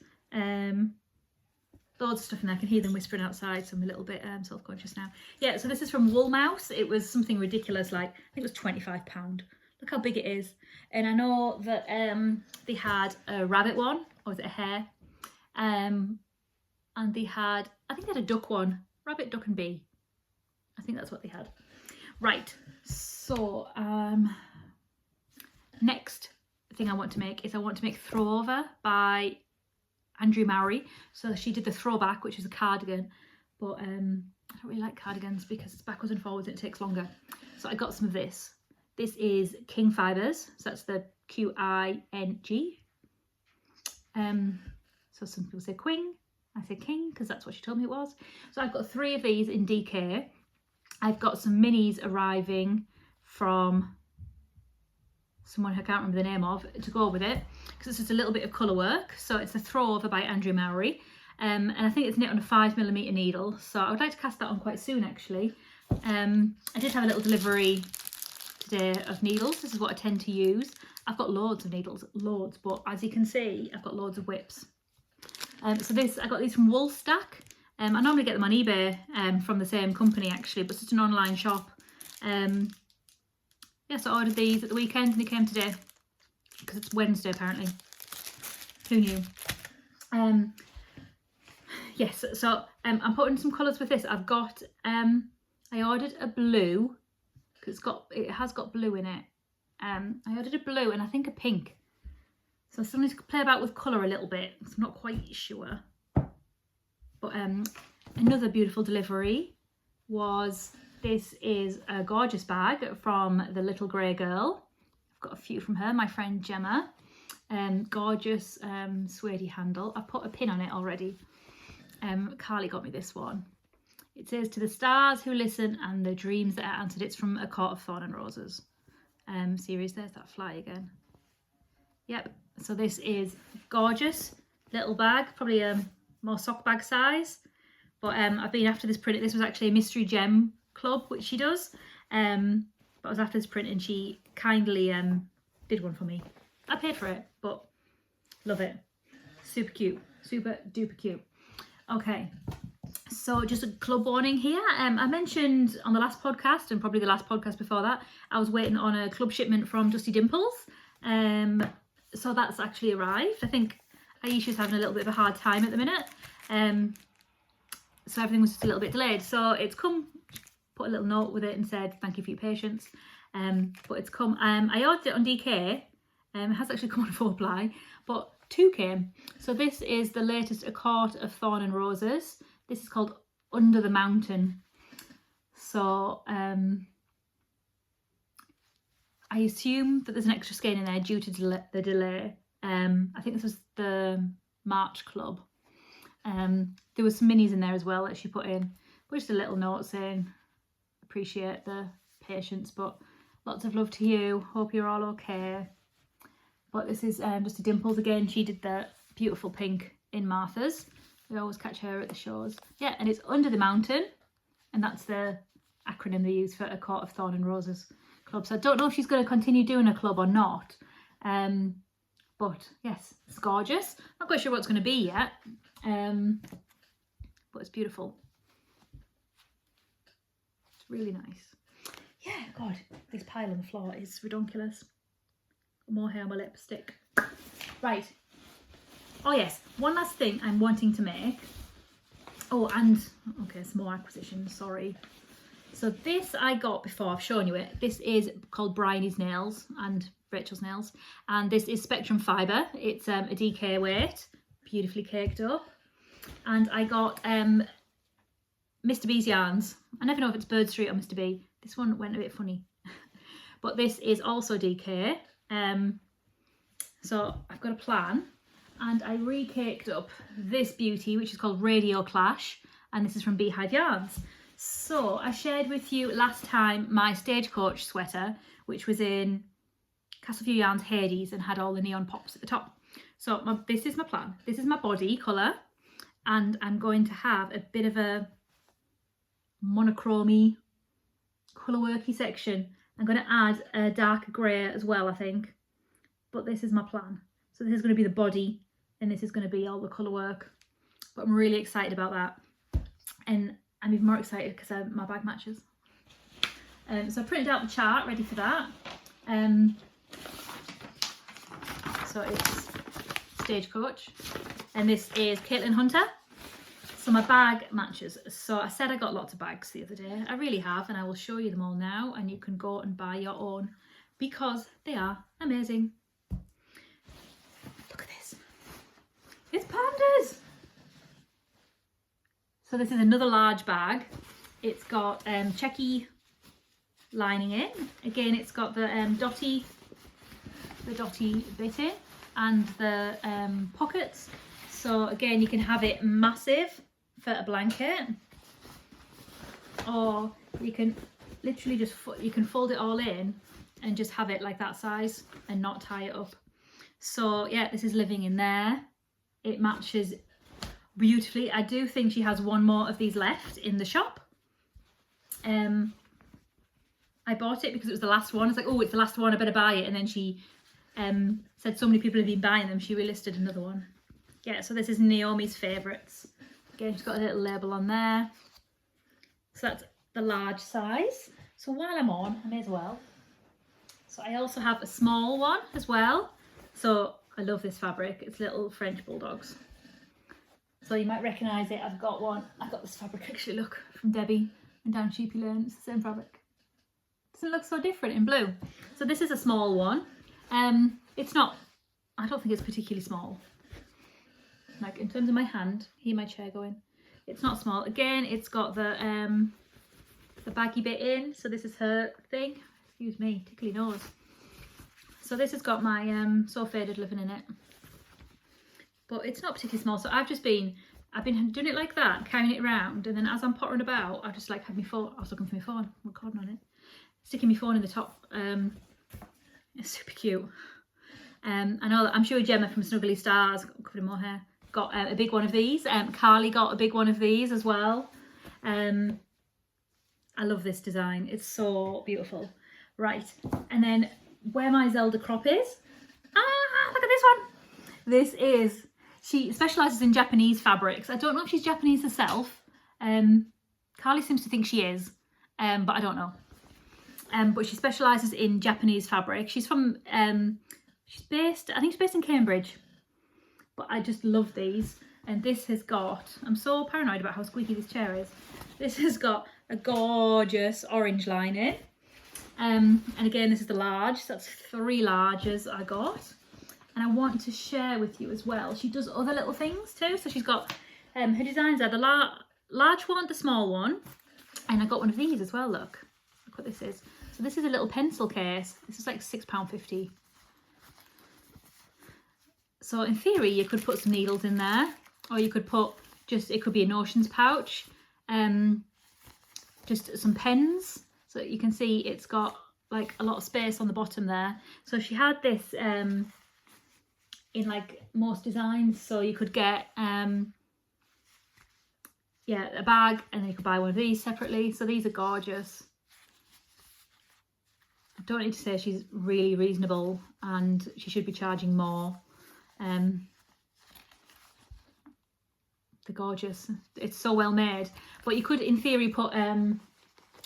S1: loads of stuff in there. I can hear them whispering outside, so I'm a little bit self-conscious now. Yeah, so this is from Wool Mouse. It was something ridiculous, like I think it was £25. Look how big it is. And I know that they had a rabbit one, or was it a hare? And they had, I think they had a duck one, rabbit, duck and bee. I think that's what they had. Right, so next thing I want to make is I want to make Throw Over by Andrew Mowry. So she did the throwback, which is a cardigan, but I don't really like cardigans because it's backwards and forwards and it takes longer. So I got some of this. This is King Fibres, so that's the Q-I-N-G. So some people say Queen, I say King because that's what she told me it was. So I've got 3 of these in DK. I've got some minis arriving from someone I can't remember the name of to go with it, because it's just a little bit of colour work. So it's the Throw Over by Andrew Mowry, and I think it's knit on a 5mm needle, so I would like to cast that on quite soon actually. I did have a little delivery today of needles. This is what I tend to use. I've got loads of needles, loads, but as you can see I've got loads of whips. So this, I got these from Woolstack. I normally get them on eBay from the same company actually, but it's just an online shop. Yeah, so I ordered these at the weekend and they came today because it's Wednesday apparently. Who knew? Yes, so I'm putting some colours with this. I've got, I ordered a blue because it has got blue in it. I ordered a blue and I think a pink. So I still need to play about with colour a little bit, so I'm not quite sure. But another beautiful delivery was, this is a gorgeous bag from the Little Grey Girl. I've got a few from her, my friend Gemma. Gorgeous suede handle. I put a pin on it already. Carly got me this one. It says, "To the stars who listen and the dreams that are answered." It's from A Court of Thorn and Roses series. There's that fly again. Yep, so this is gorgeous little bag, probably more sock bag size, but I've been after this print. This was actually a mystery gem club which she does, but I was after this print and she kindly did one for me. I paid for it, but love it. Super cute, super duper cute. Okay, so just a club warning here. I mentioned on the last podcast and probably the last podcast before that, I was waiting on a club shipment from Dusty Dimples. So that's actually arrived. I think Aisha's having a little bit of a hard time at the minute. So everything was just a little bit delayed. So it's come, put a little note with it and said, thank you for your patience. But it's come. I ordered it on DK. It has actually come on 4-ply, but 2 came. So this is the latest A Court of Thorn and Roses. This is called Under the Mountain. So I assume that there's an extra skein in there due to the delay. I think this was the March club. There was some minis in there as well that she put in. But just a little note saying, appreciate the patience, but lots of love to you. Hope you're all okay. But this is just a Dimples again. She did the beautiful pink in Martha's. We always catch her at the shows. Yeah, and it's Under the Mountain. And that's the acronym they use for A Court of Thorn and Roses club. So I don't know if she's going to continue doing a club or not. But yes, it's gorgeous. Not quite sure what it's going to be yet. But it's beautiful. It's really nice. Yeah, God, this pile on the floor is ridiculous. More hair on my lipstick. Right. Oh yes, one last thing I'm wanting to make. Oh, and okay, some more acquisitions, sorry. So this I got before, I've shown you it. This is called Bryony's Nails and Rachel's Nails. And this is Spectrum Fibre. It's a DK weight, beautifully caked up. And I got Mr. B's yarns. I never know if it's Bird Street or Mr. B. This one went a bit funny. But this is also DK. So I've got a plan. And I re-caked up this beauty, which is called Radio Clash. And this is from Beehive Yarns. So I shared with you last time my Stagecoach sweater, which was in Castleview Yarns Hades and had all the neon pops at the top. So this is my plan. This is my body colour. And I'm going to have a bit of a monochrome colourworky section. I'm going to add a dark grey as well, I think. But this is my plan. So this is going to be the body and this is going to be all the colour work. but I'm really excited about that. And I'm even more excited because my bag matches. So I printed out the chart ready for that. So it's Stagecoach, and this is Caitlin Hunter. So my bag matches. So I said I got lots of bags the other day. I really have, and I will show you them all now, and you can go and buy your own because they are amazing. Look at this. It's pandas. So this is another large bag. It's got checky lining in. Again, it's got the dotty bit in and the pockets. So again, you can have it massive for a blanket, or you can literally just you can fold it all in and just have it like that size and not tie it up. So yeah, this is living in there. It matches beautifully. I do think she has one more of these left in the shop. I bought it because it was the last one. It's like, oh, it's the last one, I better buy it. And then she said so many people have been buying them, she relisted another one. Yeah, so this is Naomi's favourites. Again, she's got a little label on there. So that's the large size. So while I'm on, I may as well. So I also have a small one as well. So I love this fabric. It's little French bulldogs. So you might recognise it. I've got one. I've got this fabric actually, look, from Debbie and down Sheepy Lane. It's the same fabric. Doesn't look so different in blue. So this is a small one. It's not, I don't think it's particularly small. Like in terms of my hand, hear my chair going. It's not small. Again, it's got the baggy bit in. So this is her thing. Excuse me, tickly nose. So this has got my So Faded living in it. But it's not particularly small. So I've been doing it like that, carrying it around, and then as I'm pottering about, I just like had my phone. I was looking for my phone, recording on it, sticking my phone in the top. It's super cute. I know that I'm sure Gemma from Snuggly Stars, covered in more hair, got a big one of these. Carly got a big one of these as well. I love this design. It's so beautiful. Right, and then where my Zelda crop is. Look at this one. This is, she specialises in Japanese fabrics. I don't know if she's Japanese herself. Carly seems to think she is, but I don't know. But she specialises in Japanese fabric. She's from, I think she's based in Cambridge. But I just love these. And this has got, I'm so paranoid about how squeaky this chair is. This has got a gorgeous orange lining. And again, this is the large. So that's 3 larges I got. And I want to share with you as well. She does other little things too. So she's got, her designs are the large one, the small one. And I got one of these as well, look. Look what this is. So this is a little pencil case. This is like £6.50. So in theory, you could put some needles in there. Or you could put just, it could be a notions pouch. Just some pens. So you can see it's got like a lot of space on the bottom there. So she had this in like most designs. So you could get yeah, a bag, and then you could buy one of these separately. So these are gorgeous. I don't need to say she's really reasonable, and she should be charging more. They're gorgeous. It's so well made. But you could in theory put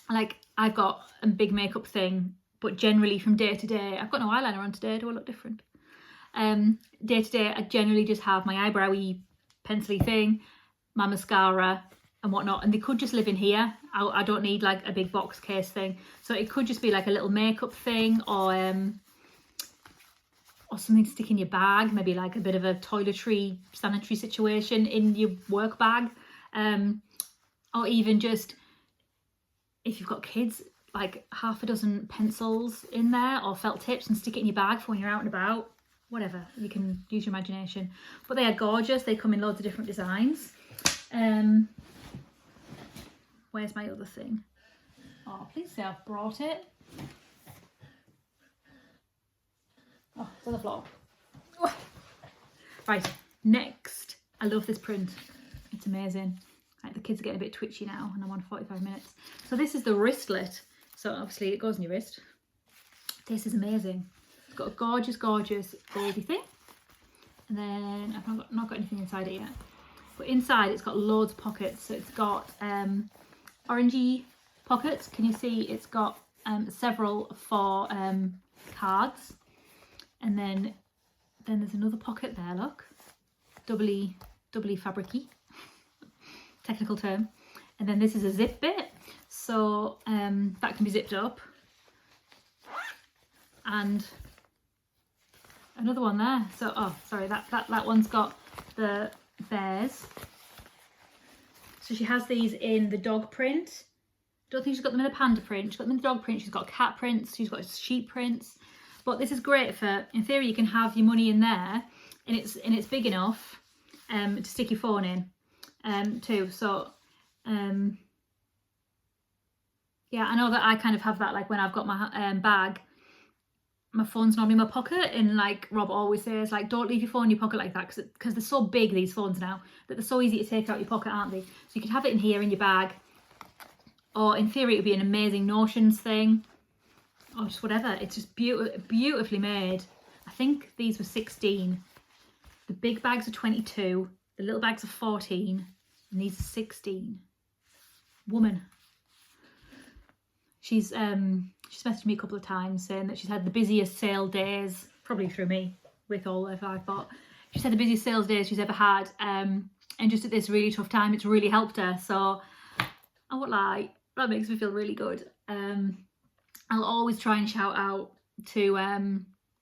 S1: like I've got a big makeup thing, but generally from day to day, I've got no eyeliner on today. Do I look different? Day to day, I generally just have my eyebrowy pencily thing, my mascara and whatnot, and they could just live in here. I don't need like a big box case thing. So it could just be like a little makeup thing, or something to stick in your bag, maybe like a bit of a toiletry sanitary situation in your work bag, or even just if you've got kids, like half a dozen pencils in there or felt tips, and stick it in your bag for when you're out and about. Whatever, you can use your imagination. But they are gorgeous. They come in loads of different designs. Where's my other thing? Oh, please say I've brought it. Oh, it's on the floor. Oh. Right, next. I love this print. It's amazing. Right, the kids are getting a bit twitchy now, and I'm on 45 minutes. So this is the wristlet. So obviously it goes in your wrist. This is amazing. It's got a gorgeous, gorgeous goldy thing. And then I've not got anything inside it yet. but inside it's got loads of pockets. So it's got orangey pockets. Can you see it's got several for cards, and then there's another pocket there, look, doubly fabricy, technical term. And then this is a zip bit, so that can be zipped up, and another one there. So oh sorry, that one's got the bears. So she has these in the dog print. Don't think she's got them in a panda print. She's got them in the dog print. She's got cat prints. She's got sheep prints. But this is great for, in theory, you can have your money in there, and it's big enough to stick your phone in too. So yeah, I know that I kind of have that, like when I've got my bag, my phone's normally in my pocket, and like Rob always says, like, don't leave your phone in your pocket like that, because they're so big, these phones now, that they're so easy to take out your pocket, aren't they? So you could have it in here in your bag, or in theory it would be an amazing notions thing, or just whatever. It's just beautifully made. I think these were 16. The big bags are 22, the little bags are 14, and these are 16. Woman. She's messaged me a couple of times saying that she's had the busiest sale days, probably through me, with all of I've bought. She's had the busiest sales days she's ever had, and just at this really tough time, it's really helped her. So I won't lie, that makes me feel really good. I'll always try and shout out to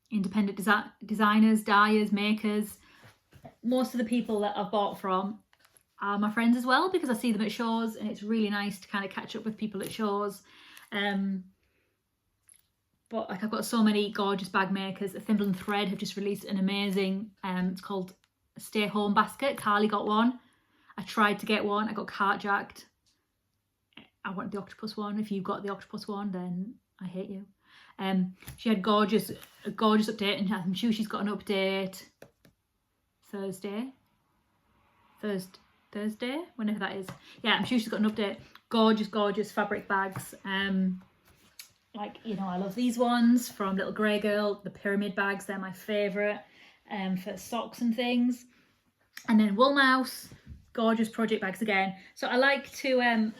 S1: independent designers, dyers, makers. Most of the people that I've bought from are my friends as well, because I see them at shows, and it's really nice to kind of catch up with people at shows. But like, I've got so many gorgeous bag makers. Thimble and Thread have just released an amazing, it's called a stay home basket. Carly got one. I tried to get one, I got carjacked. I want the octopus one. If you've got the octopus one, then I hate you. She had a gorgeous update, and I'm sure she's got an update Thursday, whenever that is. Yeah, I'm sure she's got an update. Gorgeous fabric bags. Like, you know, I love these ones from Little Grey Girl. The pyramid bags, they're my favourite for socks and things. And then Wool Mouse, gorgeous project bags again. So I like to and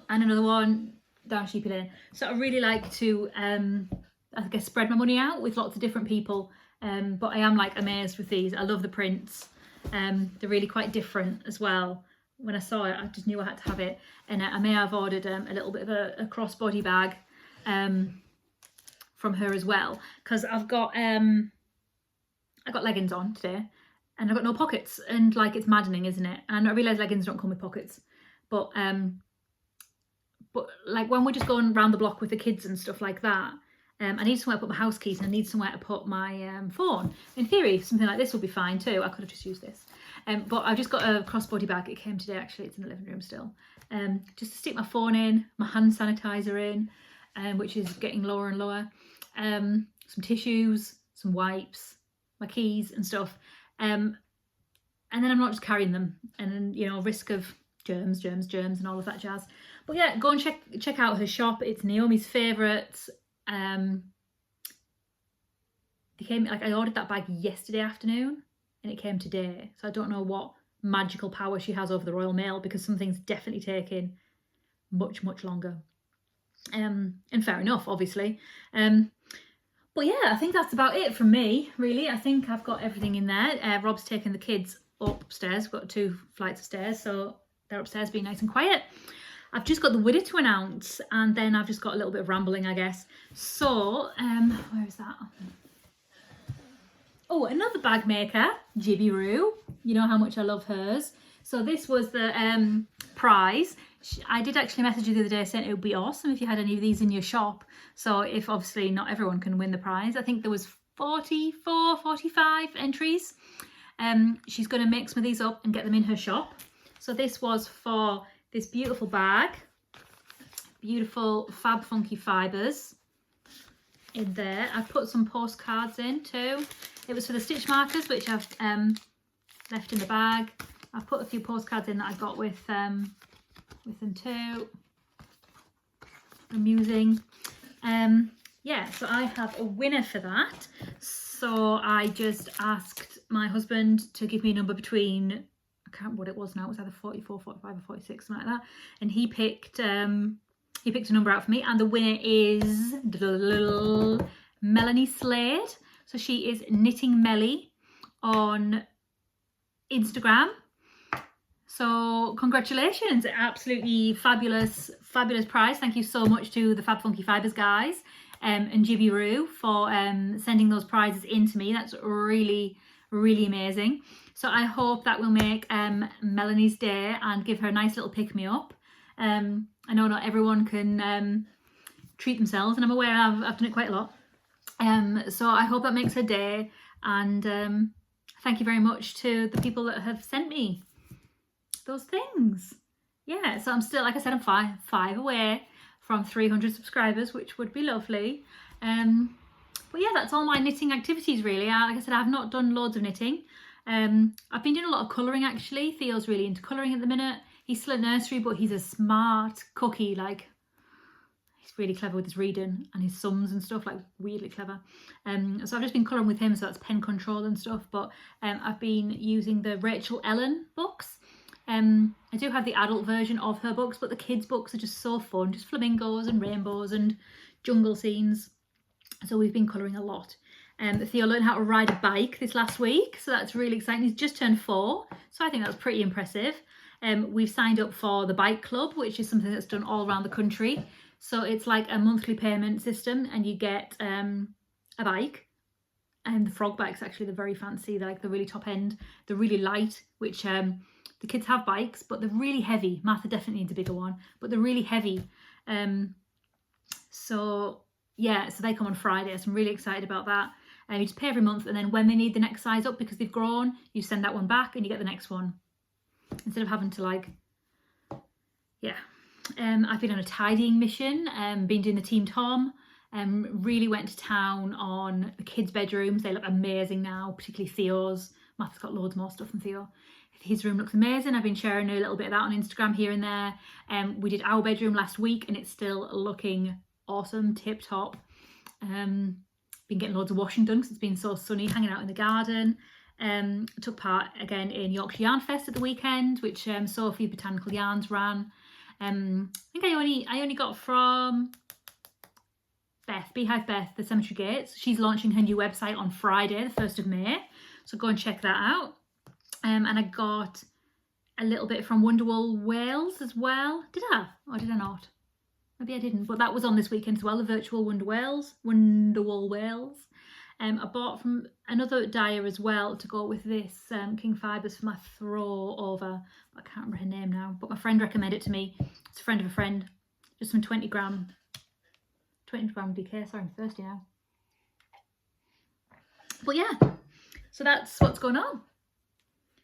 S1: another one down Sheepy Lane. So I really like to I guess spread my money out with lots of different people. But I am like amazed with these. I love the prints. They're really quite different as well. When I saw it, I just knew I had to have it. And I may have ordered a little bit of a crossbody bag from her as well, because I've got leggings on today, and I've got no pockets, and like, it's maddening, isn't it? And I realise leggings don't come with pockets, but like when we're just going around the block with the kids and stuff like that, I need somewhere to put my house keys, and I need somewhere to put my phone. In theory, something like this would be fine too. I could have just used this. But I've just got a crossbody bag. It came today, actually. It's in the living room still. Just to stick my phone in, my hand sanitizer in, which is getting lower and lower. Some tissues, some wipes, my keys and stuff. And then I'm not just carrying them, and, you know, risk of germs and all of that jazz. But yeah, go and check out her shop. It's Naomi's Favourites. They came, like, I ordered that bag yesterday afternoon, and it came today. So I don't know what magical power she has over the Royal Mail, because some things definitely taking much longer. And fair enough, obviously. But yeah, I think that's about it from me, really. I think I've got everything in there. Rob's taken the kids upstairs. We've got 2 flights of stairs, so they're upstairs being nice and quiet. I've just got the widder to announce, and then I've just got a little bit of rambling, I guess. So, where is that? Oh, another bag maker, Jibby Roo. You know how much I love hers. So this was the prize. I did actually message you the other day saying it would be awesome if you had any of these in your shop. So if obviously not everyone can win the prize, I think there was 44, 45 entries. She's going to mix some of these up and get them in her shop. So this was for this beautiful bag, beautiful Fab Funky Fibres in there. I've put some postcards in too. It was for the stitch markers, which I've left in the bag. I've put a few postcards in that I got with them too. Amusing. Yeah, so I have a winner for that. So I just asked my husband to give me a number between, I I can't remember what it was now. It was either 44, 45 or 46, something like that. And he picked a number out for me, and the winner is Melanie Slade. So she is Knitting Melly on Instagram. So congratulations, absolutely fabulous prize. Thank you so much to the Fab Funky Fibers guys and Jibby Roo for sending those prizes in to me. That's really, really amazing. So I hope that will make Melanie's day and give her a nice little pick-me-up. I know not everyone can treat themselves, and I'm aware I've done it quite a lot. So I hope that makes her day, and thank you very much to the people that have sent me those things. Yeah, so I'm still, like I said, I'm five away from 300 subscribers, which would be lovely. But yeah, that's all my knitting activities really. Like I said, I've not done loads of knitting. I've been doing a lot of colouring actually. Theo's really into colouring at the minute. He's still at nursery, but he's a smart cookie. Like, he's really clever with his reading and his sums and stuff, like weirdly clever. So I've just been colouring with him, so that's pen control and stuff. But I've been using the Rachel Ellen books. I do have the adult version of her books, but the kids' books are just so fun, just flamingos and rainbows and jungle scenes. So we've been colouring a lot. Theo learned how to ride a bike this last week, so that's really exciting. He's just turned 4, so I think that's pretty impressive. We've signed up for the bike club, which is something that's done all around the country. So it's like a monthly payment system, and you get a bike. And the frog bikes, actually, they're very fancy. They're like the really top end. They're really light, which the kids have bikes, but they're really heavy. Martha definitely needs a bigger one, but they're really heavy. So yeah, so they come on Friday, so I'm really excited about that. You just pay every month, and then when they need the next size up because they've grown, you send that one back and you get the next one. Instead of having to like, yeah. I've been on a tidying mission, been doing the Team Tom, really went to town on the kids' bedrooms. They look amazing now, particularly Theo's. Martha's got loads more stuff than Theo. His room looks amazing. I've been sharing a little bit of that on Instagram here and there. We did our bedroom last week and it's still looking awesome, tip top. Been getting loads of washing done because it's been so sunny, hanging out in the garden. Took part again in Yorkshire Yarn Fest at the weekend, which Sophie Botanical Yarns ran. I think I only got from Beehive Beth, the Cemetery Gates. She's launching her new website on Friday, the 1st of May. So go and check that out. And I got a little bit from Wonderwool Wales as well. Did I? Or did I not? Maybe I didn't, but that was on this weekend as well, the virtual Wonderwool Wales. I bought from another dyer as well to go with this King Fibers for my throw over. I can't remember her name now, but my friend recommended it to me. It's a friend of a friend. Just some 20 gram DK. Sorry, I'm thirsty now. But yeah, so that's what's going on.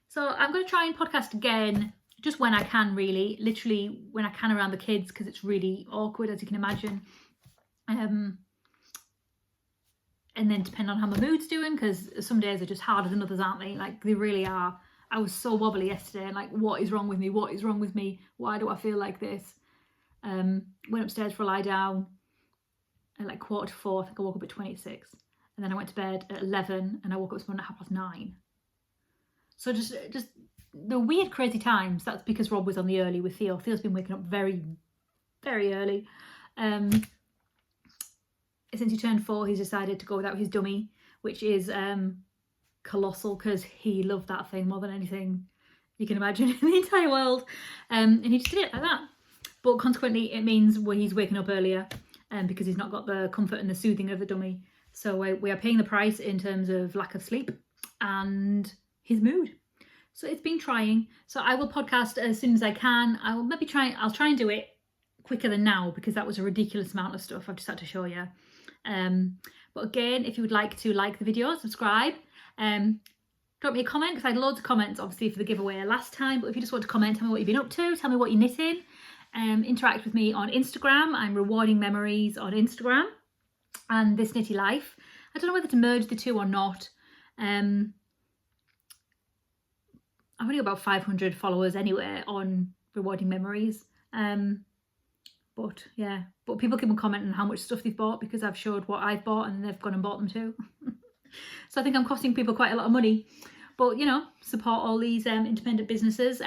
S1: So I'm going to try and podcast again just when I can, really. Literally when I can around the kids, because it's really awkward, as you can imagine. And then depending on how my mood's doing, because some days are just harder than others, aren't they? Like, they really are. I was so wobbly yesterday, and like, what is wrong with me? What is wrong with me? Why do I feel like this? Went upstairs for a lie down at like 4:45. I think I woke up at 26. And then I went to bed at 11, and I woke up this morning at 9:30. So just the weird, crazy times. That's because Rob was on the early with Theo. Theo's been waking up very, very early. Since he turned 4, he's decided to go without his dummy, which is colossal, because he loved that thing more than anything you can imagine in the entire world. And he just did it like that. But consequently, it means he's waking up earlier because he's not got the comfort and the soothing of the dummy. So we are paying the price in terms of lack of sleep and his mood. So it's been trying. So I will podcast as soon as I can. I'll try and do it quicker than now, because that was a ridiculous amount of stuff I've just had to show you. But again, if you would like to like the video, subscribe, drop me a comment, because I had loads of comments obviously for the giveaway last time. But if you just want to comment, tell me what you've been up to, tell me what you're knitting, interact with me on Instagram. I'm Rewarding Memories on Instagram, and This Knitty Life. I don't know whether to merge the two or not. I've only got about 500 followers anyway on Rewarding Memories. But yeah, but people keep on commenting how much stuff they've bought, because I've showed what I've bought and they've gone and bought them too. So I think I'm costing people quite a lot of money. But, you know, support all these independent businesses.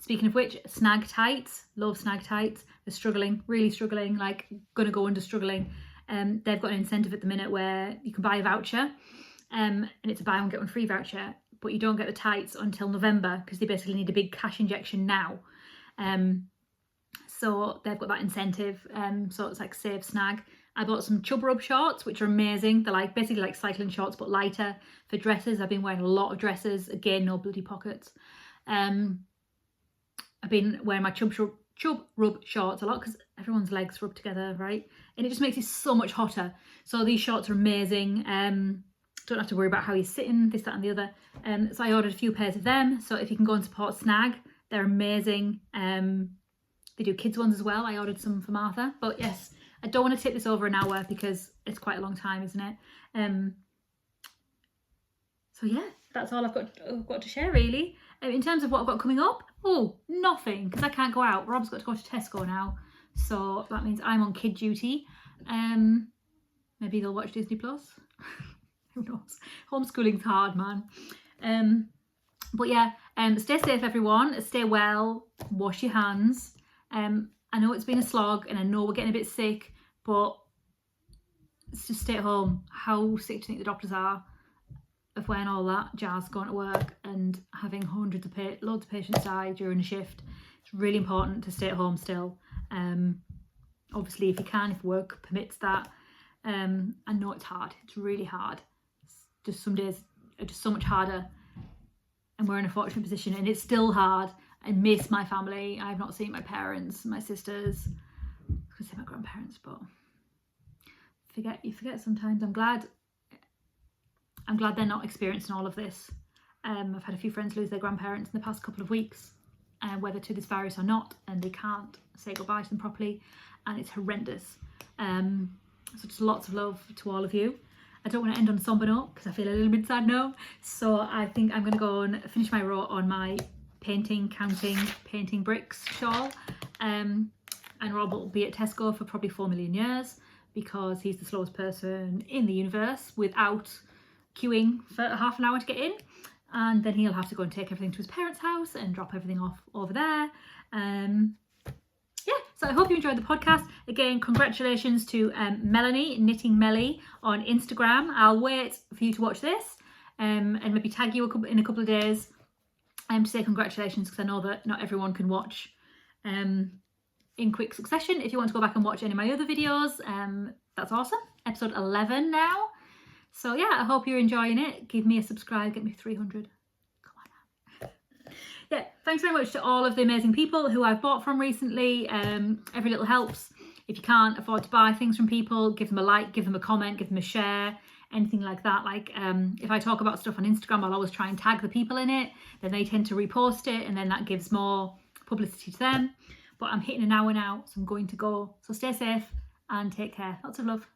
S1: Speaking of which, Snag Tights, love Snag Tights. They're struggling, really struggling, like gonna go under struggling. They've got an incentive at the minute where you can buy a voucher, and it's a buy one get one free voucher, but you don't get the tights until November because they basically need a big cash injection now. So they've got that incentive. So it's like save Snag. I bought some Chub Rub shorts, which are amazing. They're like basically like cycling shorts, but lighter for dresses. I've been wearing a lot of dresses. Again, no bloody pockets. I've been wearing my Chub Rub shorts a lot because everyone's legs rub together, right? And it just makes it so much hotter. So these shorts are amazing. Don't have to worry about how you're sitting, this, that and the other. So I ordered a few pairs of them. So if you can go and support Snag, they're amazing. They do kids ones as well. I ordered some for Martha. But yes, I don't want to take this over an hour because it's quite a long time, isn't it? So yeah, that's all I've got to share really. In terms of what I've got coming up, nothing, because I can't go out. Rob's got to go to Tesco now, so that means I'm on kid duty. Maybe they'll watch Disney Plus. Who knows? Homeschooling's hard, man. But yeah, stay safe, everyone. Stay well. Wash your hands. I know it's been a slog, and I know we're getting a bit sick, but just stay at home. How sick do you think the doctors are of wearing all that jazz, going to work and having loads of patients die during a shift? It's really important to stay at home still. Obviously, if you can, if work permits that. I know it's hard. It's really hard. It's just some days are just so much harder, and we're in a fortunate position, and it's still hard. I miss my family. I've not seen my parents, my sisters. I was going to say my grandparents, but you forget sometimes. I'm glad they're not experiencing all of this. I've had a few friends lose their grandparents in the past couple of weeks, whether to this virus or not, and they can't say goodbye to them properly, and it's horrendous. So just lots of love to all of you. I don't want to end on a somber note because I feel a little bit sad now. So I think I'm going to go and finish my row on my painting bricks shawl. And Rob will be at Tesco for probably 4 million years because he's the slowest person in the universe without queuing for half an hour to get in. And then he'll have to go and take everything to his parents' house and drop everything off over there. Yeah, so I hope you enjoyed the podcast. Again, congratulations to Melanie, Knitting Melly on Instagram. I'll wait for you to watch this and maybe tag you in a couple of days to say congratulations, because I know that not everyone can watch in quick succession. If you want to go back and watch any of my other videos, that's awesome. Episode 11 now. So yeah, I hope you're enjoying it. Give me a subscribe, get me 300. Come on, man. Yeah, thanks very much to all of the amazing people who I've bought from recently. Every little helps. If you can't afford to buy things from people, give them a like, give them a comment, give them a share, anything like that. Like if I talk about stuff on Instagram, I'll always try and tag the people in it. Then they tend to repost it, and then that gives more publicity to them. But I'm hitting an hour now, so I'm going to go. So stay safe and take care. Lots of love.